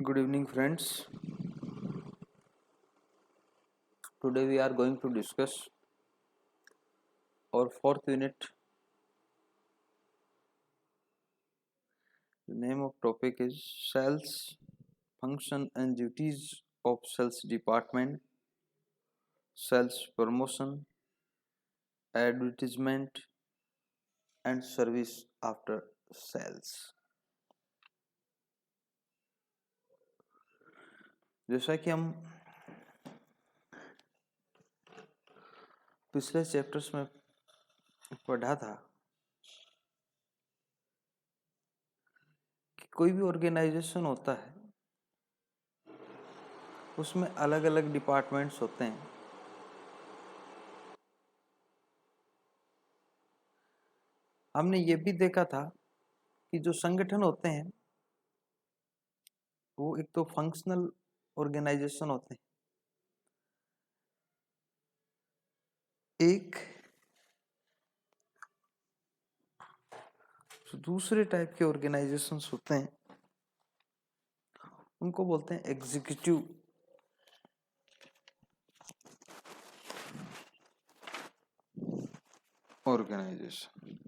Good evening, friends. Today we are going to discuss our fourth unit. The name of topic is Sales, Function and Duties of Sales Department, Sales Promotion, Advertisement and Service after Sales. जैसा कि हम पिछले chapters में पढ़ा था कि कोई भी ऑर्गेनाइजेशन होता है उसमें अलग अलग डिपार्टमेंट्स होते हैं। हमने ये भी देखा था कि जो संगठन होते हैं वो एक तो फंक्शनल ऑर्गेनाइजेशन होते हैं, एक जो दूसरे टाइप के ऑर्गेनाइजेशंस होते हैं उनको बोलते हैं एग्जीक्यूटिव ऑर्गेनाइजेशन।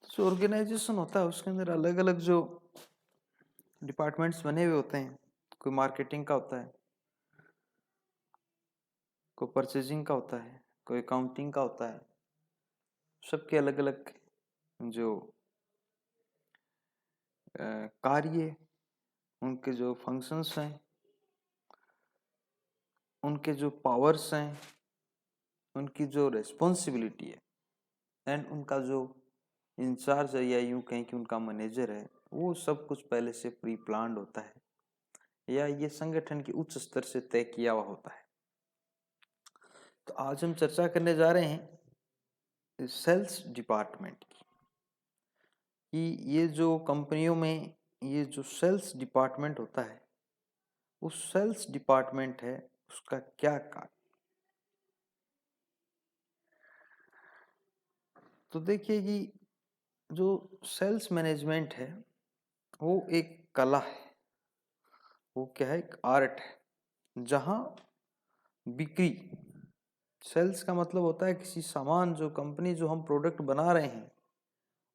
जो ऑर्गेनाइजेशन होता है उसके अंदर अलग अलग जो डिपार्टमेंट्स बने हुए होते हैं। कोई मार्केटिंग का होता है, कोई परचेजिंग का होता है, कोई अकाउंटिंग का होता है। सबके अलग अलग जो कार्य, उनके जो फंक्शंस हैं, उनके जो पावर्स हैं, उनकी जो रिस्पॉन्सिबिलिटी है एंड उनका जो इंचार्ज है या यूं कहें कि उनका मैनेजर है, वो सब कुछ पहले से प्री प्लान्ड होता है या ये संगठन के उच्च स्तर से तय किया हुआ होता है। तो आज हम चर्चा करने जा रहे हैं सेल्स डिपार्टमेंट की कि ये जो कंपनियों में ये जो सेल्स डिपार्टमेंट होता है, उस सेल्स डिपार्टमेंट है उसका क्या काम। तो देखिए कि जो सेल्स मैनेजमेंट है वो एक कला है, वो क्या है, एक आर्ट है जहां बिक्री, सेल्स का मतलब होता है किसी सामान, जो कंपनी जो हम प्रोडक्ट बना रहे हैं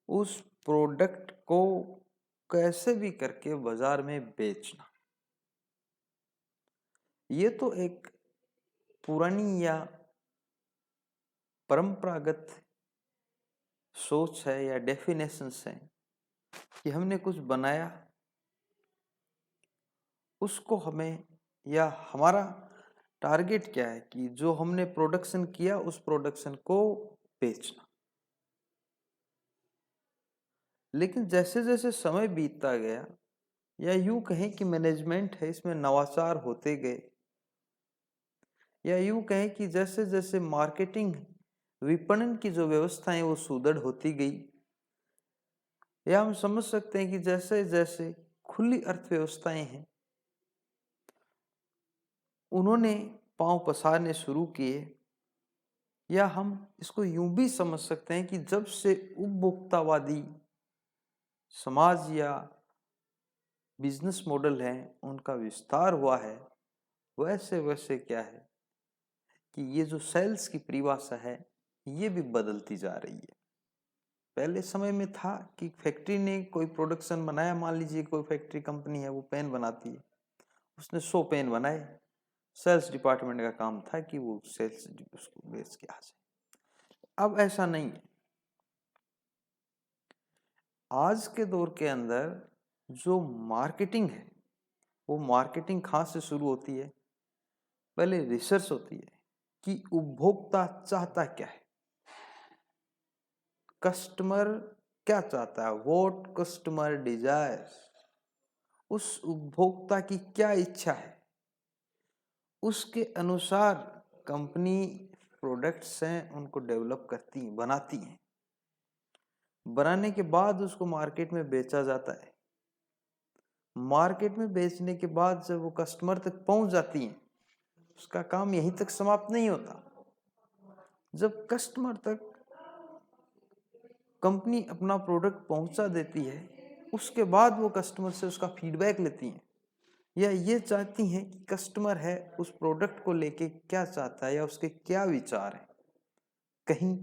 उस प्रोडक्ट को कैसे भी करके बाजार में बेचना। ये तो एक पुरानी या परंपरागत सोच है या डेफिनेशंस है कि हमने कुछ बनाया, उसको हमें या हमारा टारगेट क्या है कि जो हमने प्रोडक्शन किया उस प्रोडक्शन को बेचना। लेकिन जैसे जैसे समय बीतता गया या यूं कहें कि मैनेजमेंट है इसमें नवाचार होते गए, या यूं कहें कि जैसे जैसे मार्केटिंग विपणन की जो व्यवस्थाएं वो सुदृढ़ होती गई, या हम समझ सकते हैं कि जैसे जैसे खुली अर्थव्यवस्थाएं हैं उन्होंने पांव पसारने शुरू किए, या हम इसको यूं भी समझ सकते हैं कि जब से उपभोक्तावादी समाज या बिजनेस मॉडल है उनका विस्तार हुआ है, वैसे वैसे क्या है कि ये जो सेल्स की परिभाषा है ये भी बदलती जा रही है। पहले समय में था कि फैक्ट्री ने कोई प्रोडक्शन बनाया, मान लीजिए कोई फैक्ट्री कंपनी है वो पेन बनाती है, उसने 100 पेन बनाए, सेल्स डिपार्टमेंट का काम था कि वो सेल्स उसको बेच के आ जाए। अब ऐसा नहीं है। आज के दौर के अंदर जो मार्केटिंग है वो मार्केटिंग कहाँ से शुरू होती है, पहले रिसर्च होती है कि उपभोक्ता चाहता क्या है, कस्टमर क्या चाहता है, व्हाट कस्टमर डिजायर्स, उस उपभोक्ता की क्या इच्छा है, उसके अनुसार कंपनी प्रोडक्ट्स हैं उनको डेवलप करती है, बनाती है। बनाने के बाद उसको मार्केट में बेचा जाता है। मार्केट में बेचने के बाद जब वो कस्टमर तक पहुंच जाती है, उसका काम यहीं तक समाप्त नहीं होता। जब कस्टमर तक कंपनी अपना प्रोडक्ट पहुंचा देती है, उसके बाद वो कस्टमर से उसका फीडबैक लेती हैं, या ये चाहती हैं कि कस्टमर है उस प्रोडक्ट को लेके क्या चाहता है या उसके क्या विचार है। कहीं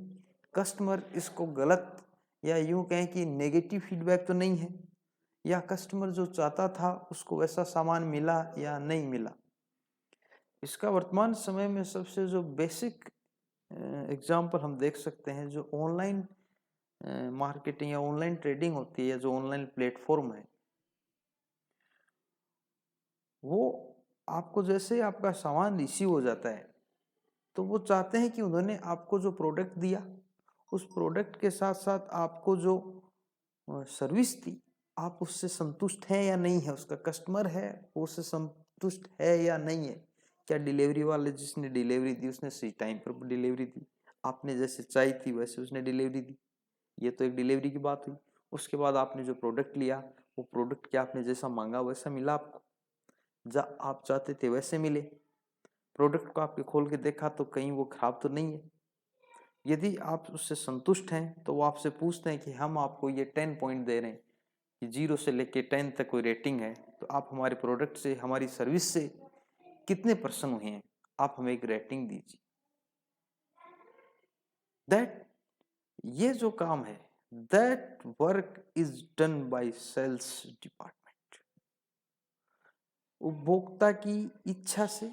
कस्टमर इसको गलत या यूं कहें कि नेगेटिव फीडबैक तो नहीं है, या कस्टमर जो चाहता था उसको वैसा सामान मिला या नहीं मिला। इसका वर्तमान समय में सबसे जो बेसिक एग्जाम्पल हम देख सकते हैं, जो ऑनलाइन मार्केटिंग या ऑनलाइन ट्रेडिंग होती है, या जो ऑनलाइन प्लेटफॉर्म है, वो आपको जैसे आपका सामान रिसीव हो जाता है तो वो चाहते हैं कि उन्होंने आपको जो प्रोडक्ट दिया, उस प्रोडक्ट के साथ साथ आपको जो सर्विस दी, आप उससे संतुष्ट हैं या नहीं है। उसका कस्टमर है वो उससे संतुष्ट है या नहीं है। क्या डिलीवरी वाले जिसने डिलीवरी दी उसने सही टाइम पर डिलीवरी दी, आपने जैसे चाहिए थी वैसे उसने डिलीवरी दी, ये तो एक डिलीवरी की बात हुई। उसके बाद आपने जो प्रोडक्ट लिया, वो प्रोडक्ट क्या आपने जैसा मांगा वैसा मिला आपको, आप चाहते थे वैसे मिले। प्रोडक्ट को आपके खोल के देखा तो कहीं वो खराब तो नहीं है। यदि आप उससे संतुष्ट हैं तो वो आपसे पूछते हैं कि हम आपको ये 10 पॉइंट दे रहे हैं कि 0 से लेके 10 तक कोई रेटिंग है, तो आप हमारे प्रोडक्ट से, हमारी सर्विस से कितने प्रसन्न हुए हैं, आप हमें एक रेटिंग दीजिए। दैट ये जो काम है, that work is done by sales department. उपभोक्ता की इच्छा से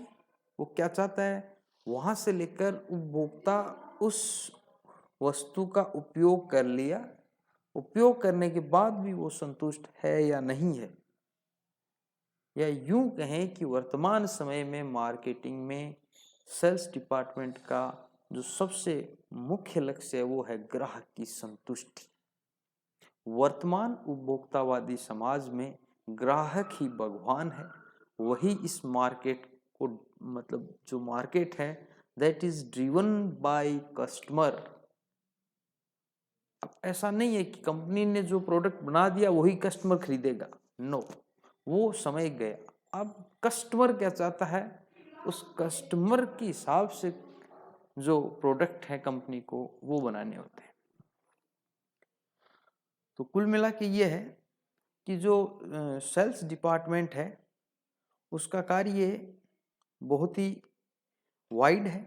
वो क्या चाहता है, वहां से लेकर उपभोक्ता उस वस्तु का उपयोग कर लिया, उपयोग करने के बाद भी वो संतुष्ट है या नहीं है। या यूं कहें कि वर्तमान समय में मार्केटिंग में सेल्स डिपार्टमेंट का जो सबसे मुख्य लक्ष्य है वो है ग्राहक की संतुष्टि। वर्तमान उपभोक्तावादी समाज में ग्राहक ही भगवान है, वही इस मार्केट को, मतलब जो मार्केट है that is driven by customer. अब ऐसा नहीं है कि कंपनी ने जो प्रोडक्ट बना दिया वही कस्टमर खरीदेगा, नो, वो समय गया। अब कस्टमर क्या चाहता है, उस कस्टमर के हिसाब से जो प्रोडक्ट है कंपनी को वो बनाने होते हैं। तो कुल मिला के ये है कि जो सेल्स डिपार्टमेंट है उसका कार्य बहुत ही वाइड है।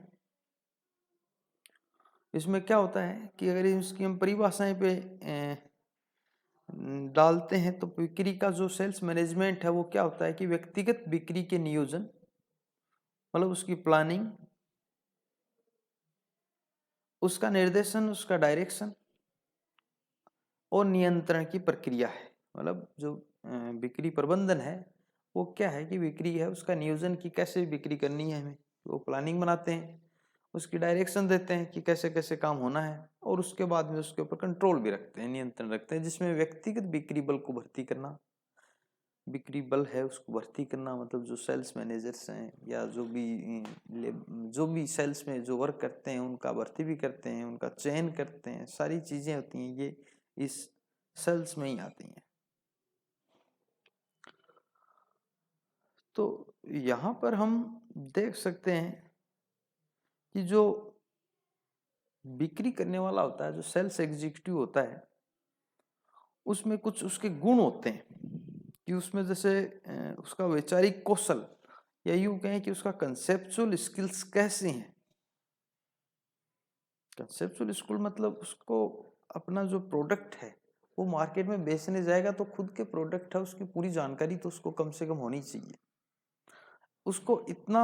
इसमें क्या होता है कि अगर इसकी हम परिभाषाएं पे डालते हैं तो बिक्री का जो सेल्स मैनेजमेंट है वो क्या होता है कि व्यक्तिगत बिक्री के नियोजन, मतलब उसकी प्लानिंग, उसका निर्देशन, उसका डायरेक्शन और नियंत्रण की प्रक्रिया है। मतलब जो बिक्री प्रबंधन है वो क्या है कि बिक्री है उसका नियोजन की कैसे बिक्री करनी है, हमें वो प्लानिंग बनाते हैं, उसकी डायरेक्शन देते हैं कि कैसे कैसे काम होना है, और उसके बाद में उसके ऊपर कंट्रोल भी रखते हैं, नियंत्रण रखते हैं, जिसमें व्यक्तिगत बिक्री बल को भर्ती करना, बिक्री बल है उसको भर्ती करना, मतलब जो सेल्स मैनेजर्स हैं या जो भी सेल्स में जो वर्क करते हैं उनका भर्ती भी करते हैं, उनका चयन करते हैं, सारी चीजें होती हैं ये इस सेल्स में ही आती हैं। तो यहाँ पर हम देख सकते हैं कि जो बिक्री करने वाला होता है, जो सेल्स एग्जीक्यूटिव होता है, उसमें कुछ उसके गुण होते हैं कि उसमें जैसे उसका वैचारिक कौशल, या यूं कहें कि उसका कंसेप्चुअल स्किल्स कैसे हैं। कंसेप्चुअल स्किल मतलब उसको अपना जो प्रोडक्ट है वो मार्केट में बेचने जाएगा तो खुद के प्रोडक्ट है उसकी पूरी जानकारी तो उसको कम से कम होनी चाहिए। उसको इतना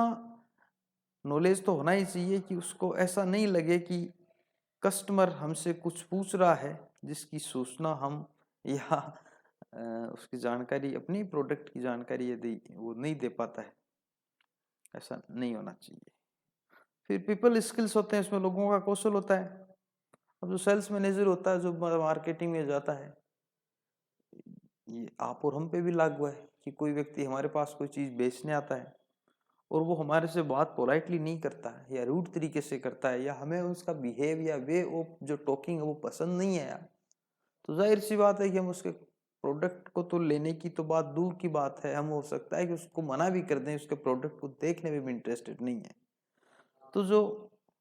नॉलेज तो होना ही चाहिए कि उसको ऐसा नहीं लगे कि कस्टमर हमसे कुछ पूछ रहा है जिसकी सूचना हम या उसकी जानकारी, अपनी प्रोडक्ट की जानकारी यदि वो नहीं दे पाता है, ऐसा नहीं होना चाहिए। फिर पीपल स्किल्स होते हैं, इसमें लोगों का कौशल होता है। अब जो सेल्स मैनेजर होता है जो मार्केटिंग में जाता है, ये आप और हम पे भी लागू है कि कोई व्यक्ति हमारे पास कोई चीज़ बेचने आता है और वो हमारे से बात पोलाइटली नहीं करता है या रूड तरीके से करता है, या हमें उसका बिहेव या वे ऑफ जो टॉकिंग है वो पसंद नहीं आया, तो जाहिर सी बात है कि हम उसके प्रोडक्ट को तो लेने की तो बात दूर की बात है, हम हो सकता है कि उसको मना भी कर दें, उसके प्रोडक्ट को देखने में भी इंटरेस्टेड नहीं है। तो जो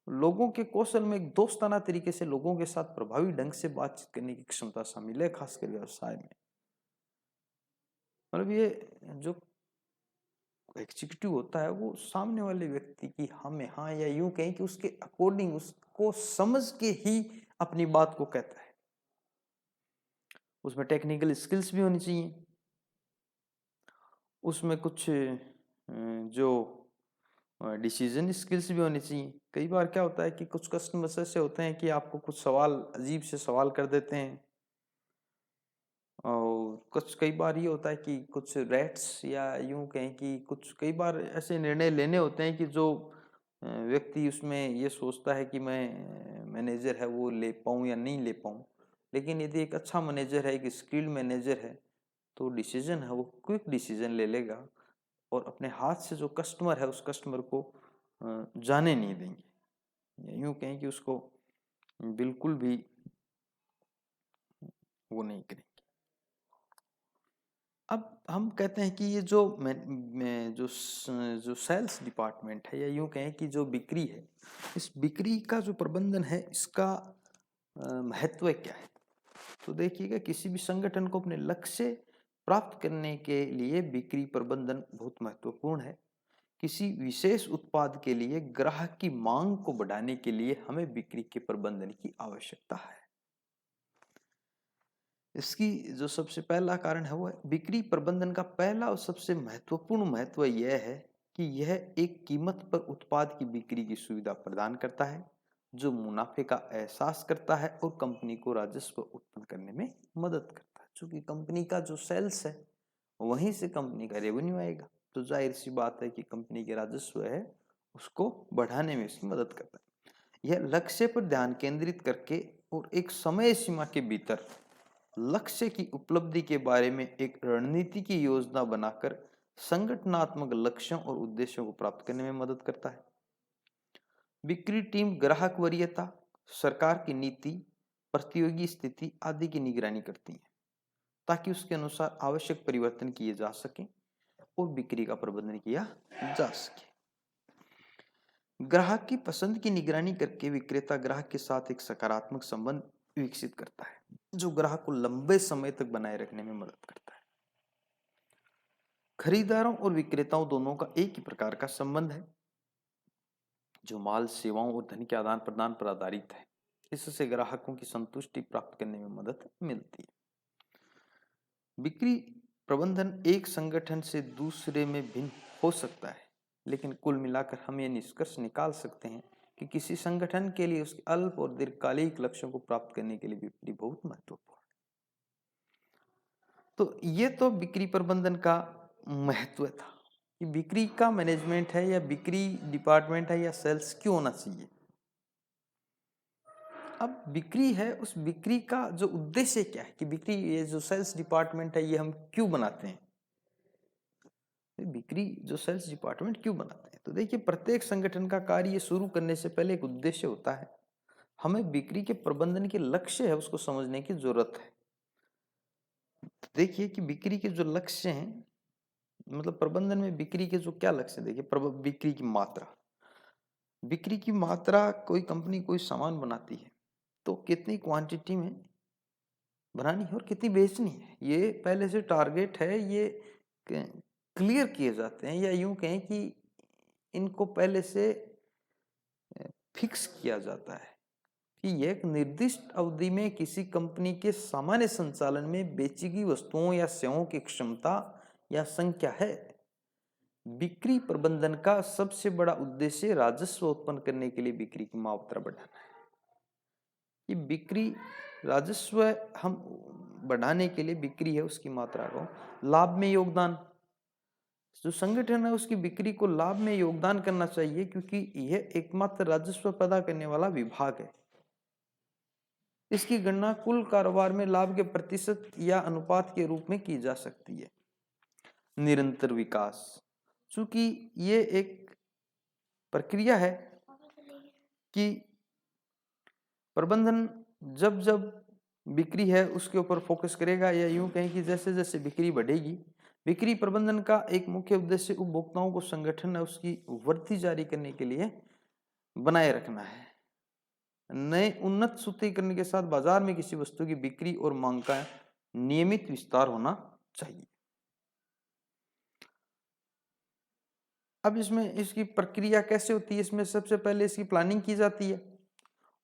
लोगों के कौशल में एक दोस्ताना तरीके से लोगों के साथ प्रभावी ढंग से बातचीत करने की क्षमता शामिल है, खासकर व्यवसाय में। मतलब ये जो एग्जीक्यूटिव होता है वो सामने वाले व्यक्ति की हाँ में हाँ, या यूं कहें कि उसके अकॉर्डिंग, उसको समझ के ही अपनी बात को कहता है। उसमें टेक्निकल स्किल्स भी होनी चाहिए, उसमें कुछ जो डिसीजन स्किल्स भी होनी चाहिए। कई बार क्या होता है कि कुछ कस्टमर्स ऐसे होते हैं कि आपको कुछ सवाल, अजीब से सवाल कर देते हैं, और कुछ कई बार ये होता है कि कुछ रेट्स, या यूं कहें कि कुछ कई बार ऐसे निर्णय लेने होते हैं कि जो व्यक्ति उसमें ये सोचता है कि मैं मैनेजर है वो ले पाऊँ या नहीं ले पाऊँ। लेकिन यदि एक अच्छा मैनेजर है, एक स्किल्ड मैनेजर है, तो डिसीजन है वो क्विक डिसीजन ले लेगा, और अपने हाथ से जो कस्टमर है उस कस्टमर को जाने नहीं देंगे, या यूं कहें कि उसको बिल्कुल भी वो नहीं करेंगे। अब हम कहते हैं कि ये जो जो सेल्स डिपार्टमेंट है, या यूं कहें कि जो बिक्री है, इस बिक्री का जो प्रबंधन है इसका महत्व क्या है। तो देखिएगा, किसी भी संगठन को अपने लक्ष्य प्राप्त करने के लिए बिक्री प्रबंधन बहुत महत्वपूर्ण है। किसी विशेष उत्पाद के लिए ग्राहक की मांग को बढ़ाने के लिए हमें बिक्री के प्रबंधन की आवश्यकता है। इसकी जो सबसे पहला कारण है वो है, बिक्री प्रबंधन का पहला और सबसे महत्वपूर्ण महत्व यह है कि यह एक कीमत पर उत्पाद की बिक्री की सुविधा प्रदान करता है, जो मुनाफे का एहसास करता है और कंपनी को राजस्व उत्पन्न करने में मदद करता है। चूंकि कंपनी का जो सेल्स है वहीं से कंपनी का रेवेन्यू आएगा, तो जाहिर सी बात है कि कंपनी के राजस्व है उसको बढ़ाने में इसकी मदद करता है। यह लक्ष्य पर ध्यान केंद्रित करके और एक समय सीमा के भीतर लक्ष्य की उपलब्धि के बारे में एक रणनीति की योजना बनाकर संगठनात्मक लक्ष्यों और उद्देश्यों को प्राप्त करने में मदद करता है। बिक्री टीम ग्राहक वरीयता, सरकार की नीति, प्रतियोगी स्थिति आदि की निगरानी करती है, ताकि उसके अनुसार आवश्यक परिवर्तन किए जा सके और बिक्री का प्रबंधन किया जा सके। ग्राहक की पसंद की निगरानी करके विक्रेता ग्राहक के साथ एक सकारात्मक संबंध विकसित करता है, जो ग्राहक को लंबे समय तक बनाए रखने में मदद करता है। खरीदारों और विक्रेताओं दोनों का एक ही प्रकार का संबंध है, जो माल, सेवाओं और धन के आदान प्रदान पर आधारित है। इससे ग्राहकों की संतुष्टि प्राप्त करने में मदद मिलती है। बिक्री प्रबंधन एक संगठन से दूसरे में भिन्न हो सकता है, लेकिन कुल मिलाकर हम ये निष्कर्ष निकाल सकते हैं कि किसी संगठन के लिए उसके अल्प और दीर्घकालिक लक्ष्यों को प्राप्त करने के लिए बिक्री बहुत महत्वपूर्ण है। तो ये तो बिक्री प्रबंधन का महत्व था कि बिक्री का मैनेजमेंट है, या बिक्री डिपार्टमेंट है, या सेल्स क्यों होना चाहिए। अब बिक्री है, उस बिक्री का जो उद्देश्य क्या है कि बिक्री, ये जो सेल्स डिपार्टमेंट है ये हम क्यों बनाते हैं, बिक्री जो सेल्स डिपार्टमेंट क्यों बनाते हैं। तो देखिए, प्रत्येक संगठन का कार्य शुरू करने से पहले एक उद्देश्य होता है। हमें बिक्री के प्रबंधन के लक्ष्य है उसको समझने की जरूरत है। देखिए कि बिक्री के जो लक्ष्य हैं, मतलब प्रबंधन में बिक्री के जो क्या लक्ष्य, देखिए बिक्री की मात्रा, बिक्री की मात्रा, कोई कंपनी कोई सामान बनाती है तो कितनी क्वांटिटी में बनानी है और कितनी बेचनी है, ये पहले से टारगेट है, ये क्लियर किए जाते हैं, या यूं कहें कि इनको पहले से फिक्स किया जाता है कि यह एक निर्दिष्ट अवधि में किसी कंपनी के सामान्य संचालन में बेची गई वस्तुओं या सेवाओं की क्षमता या संख्या है। बिक्री प्रबंधन का सबसे बड़ा उद्देश्य राजस्व उत्पन्न करने के लिए बिक्री की मात्रा बढ़ाना है। कि बिक्री राजस्व हम बढ़ाने के लिए बिक्री है उसकी मात्रा को लाभ में योगदान, जो संगठन है उसकी बिक्री को लाभ में योगदान करना चाहिए, क्योंकि यह एकमात्र राजस्व पैदा करने वाला विभाग है। इसकी गणना कुल कारोबार में लाभ के प्रतिशत या अनुपात के रूप में की जा सकती है। निरंतर विकास, चूंकि ये एक प्रक्रिया है कि प्रबंधन जब जब बिक्री है उसके ऊपर फोकस करेगा, या यूं कहें कि जैसे जैसे बिक्री बढ़ेगी, बिक्री प्रबंधन का एक मुख्य उद्देश्य उपभोक्ताओं को संगठन है उसकी वृद्धि जारी करने के लिए बनाए रखना है। नए उन्नत सूत्रीकरण के साथ बाजार में किसी वस्तु की बिक्री और मांग का नियमित विस्तार होना चाहिए। अब इसमें इसकी प्रक्रिया कैसे होती है? इसमें सबसे पहले इसकी प्लानिंग की जाती है,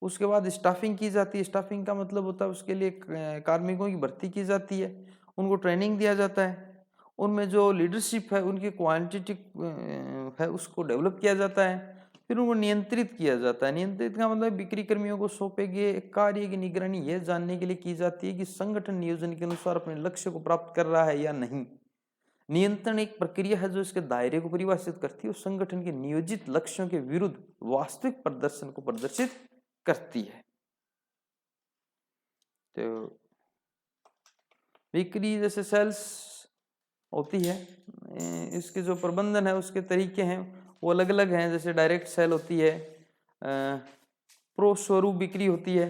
उसके बाद स्टाफिंग की जाती है। स्टाफिंग का मतलब होता है उसके लिए कार्मिकों की भर्ती की जाती है, उनको ट्रेनिंग दिया जाता है, उनमें जो लीडरशिप है उनकी क्वांटिटी है उसको डेवलप किया जाता है, फिर उनको नियंत्रित किया जाता है। नियंत्रित का मतलब बिक्री कर्मियों को सौंपे गए कार्य की निगरानी यह जानने के लिए की जाती है कि संगठन नियोजन के अनुसार अपने लक्ष्य को प्राप्त कर रहा है या नहीं। नियंत्रण एक प्रक्रिया है जो इसके दायरे को परिभाषित करती है और संगठन के नियोजित लक्ष्यों के विरुद्ध वास्तविक प्रदर्शन को प्रदर्शित करती है। तो बिक्री जैसे सेल्स होती है, इसके जो प्रबंधन है उसके तरीके हैं वो अलग अलग हैं। जैसे डायरेक्ट सेल होती है, प्रो स्वरूप बिक्री होती है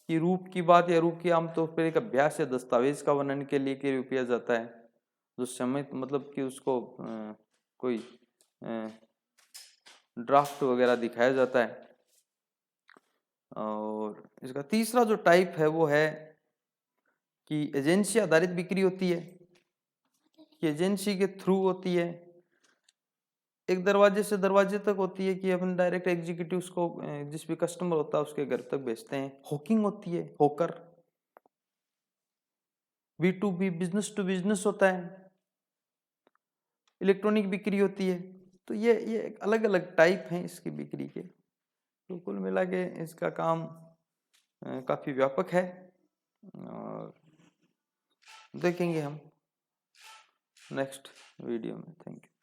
कि रूप की बात या रूप की आमतौर पर एक अभ्यास या दस्तावेज का वर्णन के लिए किया जाता है, जो समय मतलब कि उसको कोई ड्राफ्ट वगैरह दिखाया जाता है। और इसका तीसरा जो टाइप है वो है कि एजेंसी आधारित बिक्री होती है, कि एजेंसी के थ्रू होती है, एक दरवाजे से दरवाजे तक होती है कि अपन डायरेक्ट एग्जीक्यूटिव्स को जिस भी कस्टमर होता है उसके घर तक भेजते हैं। हॉकिंग होती है, होकर B2B बिजनेस टू बिजनेस होता है। इलेक्ट्रॉनिक बिक्री होती है। तो ये अलग अलग टाइप हैं इसकी बिक्री के। तो कुल मिला के इसका काम काफ़ी व्यापक है और देखेंगे हम नेक्स्ट वीडियो में। Thank you.